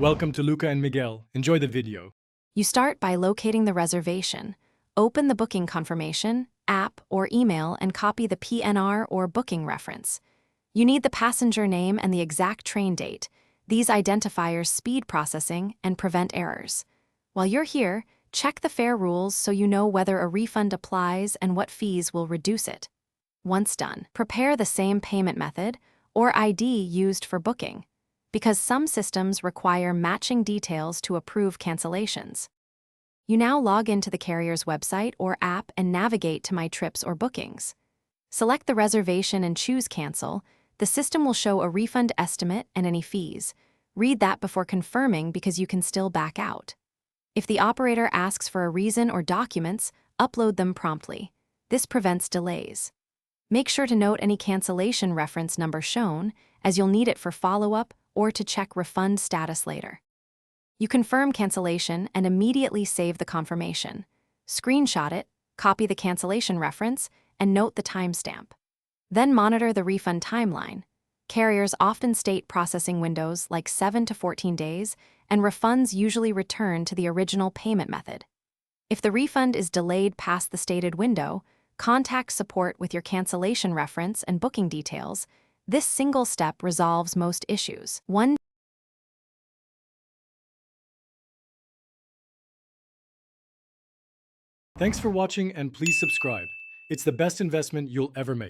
Welcome to Luca and Miguel. Enjoy the video. You start by locating the reservation. Open the booking confirmation, app, or email and copy the PNR or booking reference. You need the passenger name and the exact train date. These identifiers speed processing and prevent errors. While you're here, check the fare rules so you know whether a refund applies and what fees will reduce it. Once done, prepare the same payment method or ID used for booking, because some systems require matching details to approve cancellations. You now log into the carrier's website or app and navigate to My Trips or Bookings. Select the reservation and choose Cancel. The system will show a refund estimate and any fees. Read that before confirming because you can still back out. If the operator asks for a reason or documents, upload them promptly. This prevents delays. Make sure to note any cancellation reference number shown, as you'll need it for follow-up or to check refund status later. You confirm cancellation and immediately save the confirmation. Screenshot it, copy the cancellation reference, and note the timestamp. Then monitor the refund timeline. Carriers often state processing windows like 7 to 14 days, and refunds usually return to the original payment method. If the refund is delayed past the stated window, contact support with your cancellation reference and booking details. This single step resolves most issues. Thanks for watching and please subscribe. It's the best investment you'll ever make.